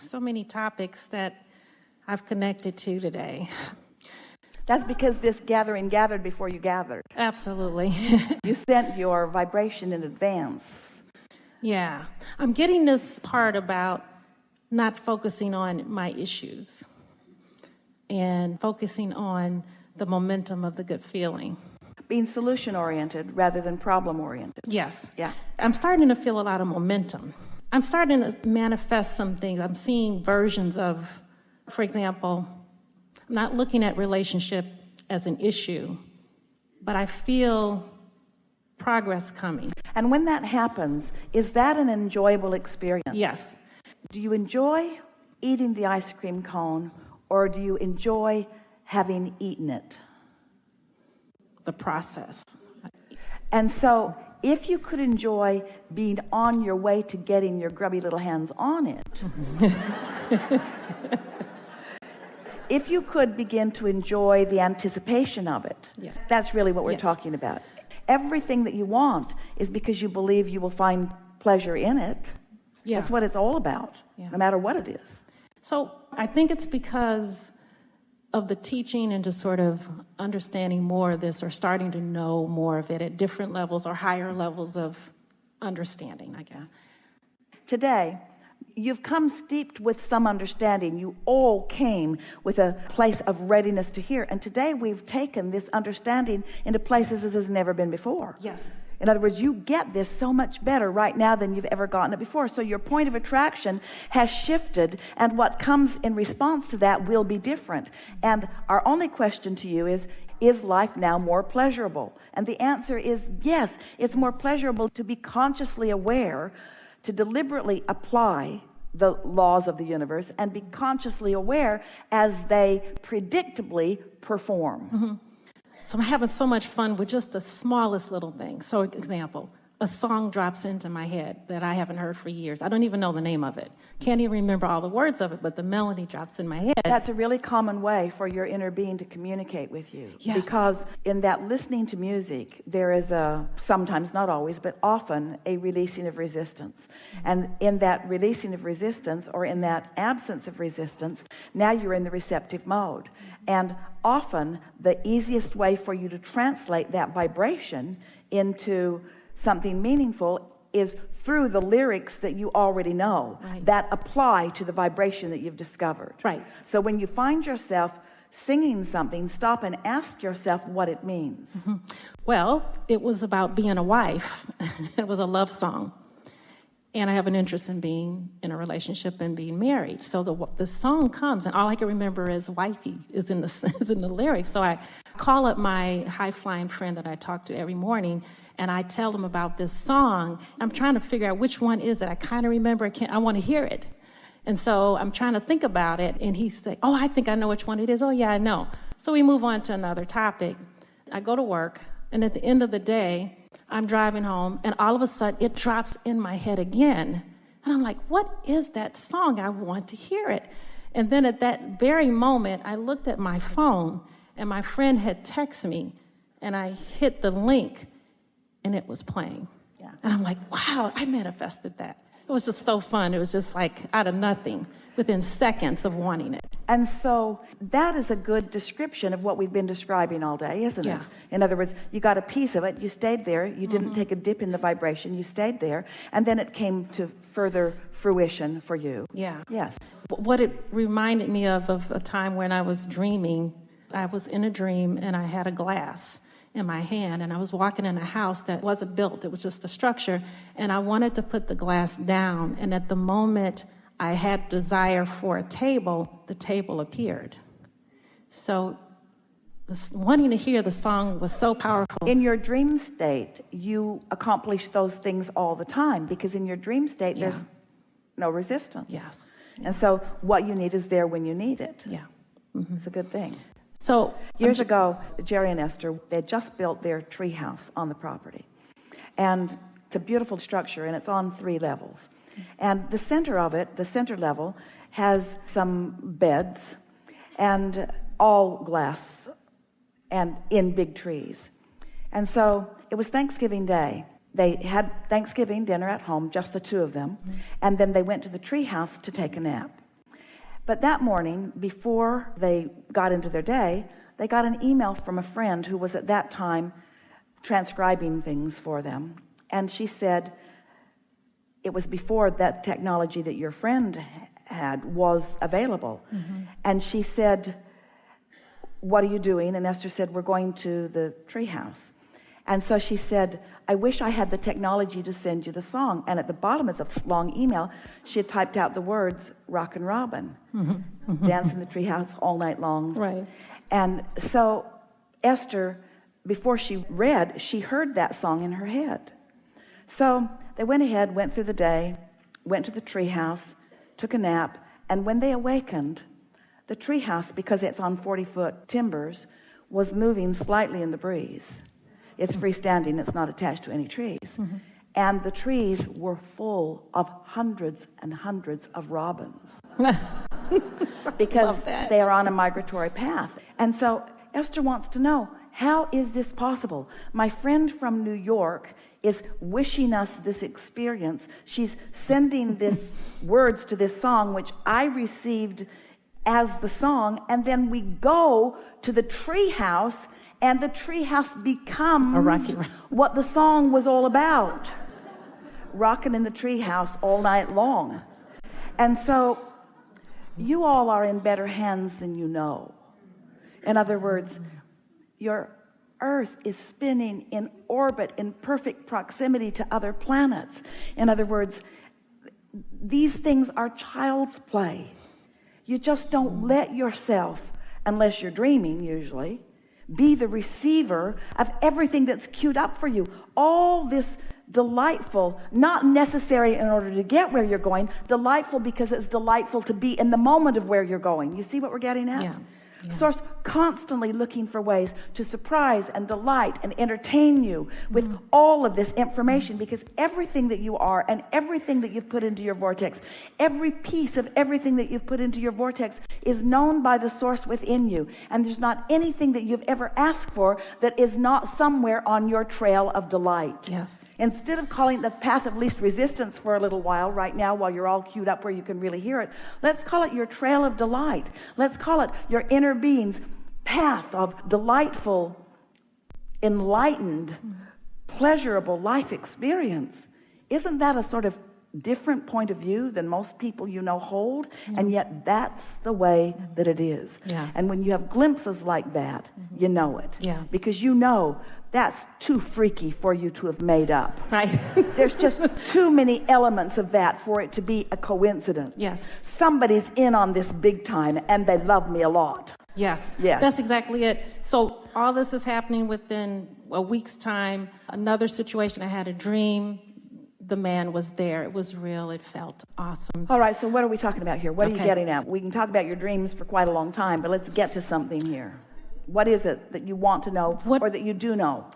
So many topics that I've connected to today. That's because this gathering gathered before you gathered. Absolutely. You sent your vibration in advance. Yeah. I'm getting this part about not focusing on my issues and focusing on the momentum of the good feeling. Being solution-oriented rather than problem-oriented. Yes. Yeah. I'm starting to feel a lot of momentum. I'm starting to manifest some things. I'm seeing versions of, for example, I'm not looking at relationship as an issue, but I feel progress coming. And when that happens, is that an enjoyable experience? Yes. Do you enjoy eating the ice cream cone, or do you enjoy having eaten it? The process. And so if you could enjoy being on your way to getting your grubby little hands on it, if you could begin to enjoy the anticipation of it, that's really what we're talking about. Everything that you want is because you believe you will find pleasure in it. That's what it's all about, no matter what it is. So I think it's because of the teaching and just sort of understanding more of this, or starting to know more of it at different levels or higher levels of understanding, I guess. Today, you've come steeped with some understanding. You all came with a place of readiness to hear. And today we've taken this understanding into places as has never been before. Yes. In other words, you get this so much better right now than you've ever gotten it before. So your point of attraction has shifted, and what comes in response to that will be different. And our only question to you is life now more pleasurable? And the answer is yes. It's more pleasurable to be consciously aware, to deliberately apply the laws of the universe, and be consciously aware as they predictably perform. Mm-hmm. So I'm having so much fun with just the smallest little things. So, example, a song drops into my head that I haven't heard for years. I don't even know the name of it. Can't even remember all the words of it, but the melody drops in my head. That's a really common way for your inner being to communicate with you. Yes. Because in that listening to music, there is sometimes, not always, but often a releasing of resistance. And in that releasing of resistance, or in that absence of resistance, now you're in the receptive mode. And often the easiest way for you to translate that vibration into something meaningful is through the lyrics that you already know, that apply to the vibration that you've discovered. Right. So when you find yourself singing something, stop and ask yourself what it means. Mm-hmm. Well, it was about being a wife. It was a love song. And I have an interest in being in a relationship and being married. So the song comes, and all I can remember is wifey is in the lyrics. So I call up my high-flying friend that I talk to every morning, and I tell him about this song. I'm trying to figure out which one is it. I kind of remember. I want to hear it. And so I'm trying to think about it, and he's like, oh, I think I know which one it is. Oh, yeah, I know. So we move on to another topic. I go to work, and at the end of the day, I'm driving home, and all of a sudden, it drops in my head again. And I'm like, what is that song? I want to hear it. And then at that very moment, I looked at my phone, and my friend had texted me, and I hit the link, and it was playing. Yeah. And I'm like, wow, I manifested that. It was just so fun. It was just like out of nothing, within seconds of wanting it. And so that is a good description of what we've been describing all day, isn't it? In other words, you got a piece of it, you stayed there, you didn't take a dip in the vibration, you stayed there, and then it came to further fruition for you. Yeah. Yes. What it reminded me of a time when I was dreaming. I was in a dream, and I had a glass in my hand, and I was walking in a house that wasn't built. It was just a structure, and I wanted to put the glass down, and at the moment I had desire for a table, the table appeared. So wanting to hear the song was so powerful. In your dream state, you accomplish those things all the time, because in your dream state, there's no resistance. Yes. And so what you need is there when you need it. Yeah. Mm-hmm. It's a good thing. So years ago, Jerry and Esther, they had just built their tree house on the property. And it's a beautiful structure, and it's on 3 levels. And the center of it, the center level, has some beds and all glass and in big trees. And so it was Thanksgiving Day. They had Thanksgiving dinner at home, just the 2 of them. And then they went to the tree house to take a nap. But that morning, before they got into their day, they got an email from a friend who was at that time transcribing things for them. And she said, it was before that technology that your friend had was available. And she said, what are you doing? And Esther said, we're going to the treehouse. And so she said, I wish I had the technology to send you the song. And at the bottom of the long email, she had typed out the words, Rockin' Robin, dance in the treehouse all night long. Right. And so Esther, before she read, she heard that song in her head. So they went ahead, went through the day, went to the treehouse, took a nap, and when they awakened, the treehouse, because it's on 40-foot timbers, was moving slightly in the breeze. It's freestanding, it's not attached to any trees. And the trees were full of hundreds and hundreds of robins. Because they are on a migratory path. And so Esther wants to know, how is this possible? My friend from New York is wishing us this experience. She's sending this words to this song, which I received as the song, and then we go to the treehouse, and the treehouse becomes what the song was all about. Rocking in the treehouse all night long. And so you all are in better hands than you know. In other words, your Earth is spinning in orbit in perfect proximity to other planets. In other words, these things are child's play. You just don't let yourself, unless you're dreaming usually, be the receiver of everything that's queued up for you. All this delightful, not necessary in order to get where you're going, delightful because it's delightful to be in the moment of where you're going. You see what we're getting at? Yeah. Source constantly looking for ways to surprise and delight and entertain you with all of this information, because everything that you are and everything that you've put into your vortex, every piece of everything that you've put into your vortex is known by the source within you. And there's not anything that you've ever asked for that is not somewhere on your trail of delight. Yes. Instead of calling it the path of least resistance for a little while, right now, while you're all queued up where you can really hear it, let's call it your trail of delight. Let's call it your inner being's path of delightful, enlightened, pleasurable life experience. Isn't that a sort of different point of view than most people you know hold? And yet that's the way that it is. And when you have glimpses like that, you know it. Because you know that's too freaky for you to have made up. Right. There's just too many elements of that for it to be a coincidence. Yes. Somebody's in on this big time and they love me a lot. Yes. Yes. That's exactly it. So all this is happening within a week's time. Another situation, I had a dream. The man was there. It was real. It felt awesome. All right, so what are we talking about here? What are you getting at? We can talk about your dreams for quite a long time, but let's get to something here. What is it that you want to know or that you do know?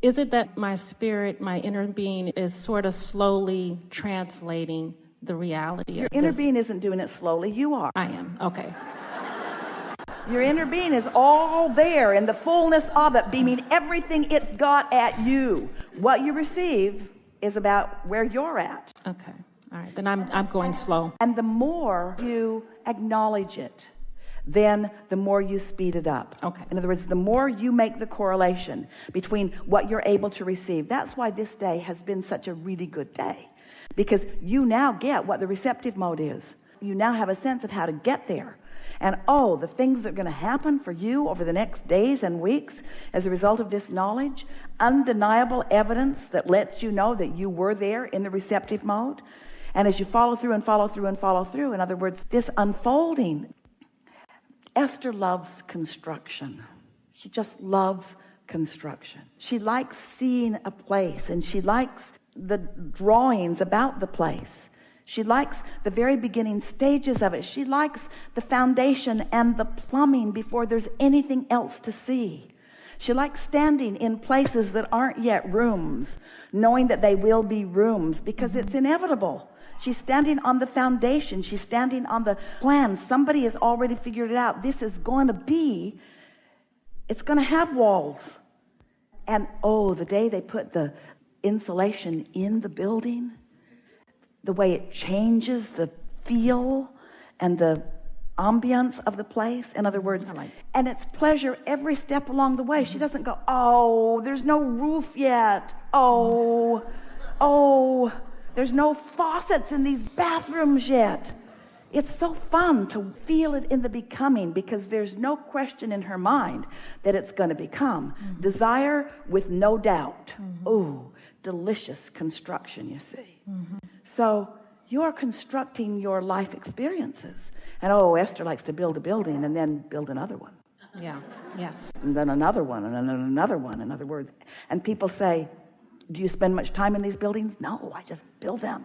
Is it that my spirit, my inner being, is sort of slowly translating the reality Your of inner this? being isn't doing it slowly. You are. I am. Okay. Your inner being is all there in the fullness of it, beaming everything it's got at you. What you receive is about where you're at. Okay. All right. Then I'm going slow. And the more you acknowledge it, then the more you speed it up. Okay. In other words, the more you make the correlation between what you're able to receive. That's why this day has been such a really good day, because you now get what the receptive mode is. You now have a sense of how to get there. And the things that are going to happen for you over the next days and weeks as a result of this knowledge, undeniable evidence that lets you know that you were there in the receptive mode. And as you follow through and follow through and follow through, in other words, this unfolding. Esther loves construction. She just loves construction. She likes seeing a place, and she likes the drawings about the place. She likes the very beginning stages of it. She likes the foundation and the plumbing before there's anything else to see. She likes standing in places that aren't yet rooms, knowing that they will be rooms, because it's inevitable. She's standing on the foundation. She's standing on the plan. Somebody has already figured it out. This is going to be, it's going to have walls. And the day they put the insulation in the building, the way it changes the feel and the ambience of the place. In other words, and it's pleasure every step along the way. She doesn't go, oh, there's no roof yet. Oh, there's no faucets in these bathrooms yet. It's so fun to feel it in the becoming, because there's no question in her mind that it's going to become. Desire with no doubt. Ooh, delicious construction, you see. So you're constructing your life experiences. And Esther likes to build a building and then build another one. Yeah, yes. And then another one, and then another one, in other words. And people say, do you spend much time in these buildings? No, I just build them.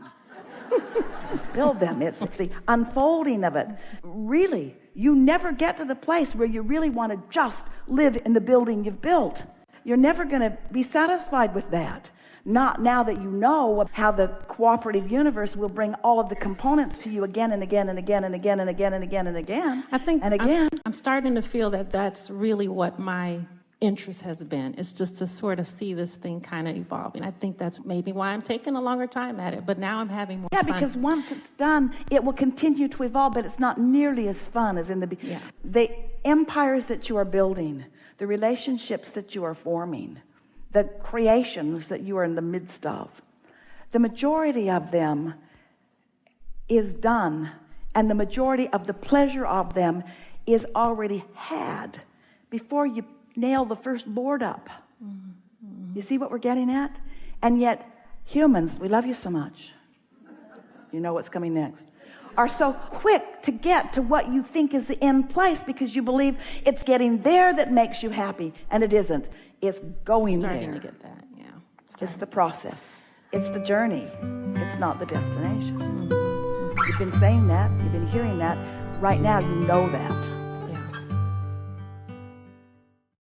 Just build them. It's the unfolding of it. Really, you never get to the place where you really want to just live in the building you've built. You're never going to be satisfied with that. Not now that you know how the cooperative universe will bring all of the components to you again and again and again and again and again and again and again. I think and again. I'm starting to feel that that's really what my interest has been. It's just to sort of see this thing kind of evolving. I think that's maybe why I'm taking a longer time at it, but now I'm having more fun. Yeah, because once it's done, it will continue to evolve, but it's not nearly as fun as in the beginning. Yeah. The empires that you are building, the relationships that you are forming, the creations that you are in the midst of, the majority of them is done, and the majority of the pleasure of them is already had before you nail the first board up. You see what we're getting at? And yet humans, we love you so much, you know what's coming next, are so quick to get to what you think is the end place, because you believe it's getting there that makes you happy, and it isn't. It's going starting there. To get that, yeah. It's the process. It's the journey. It's not the destination. You've been saying that. You've been hearing that. Right now, you know that.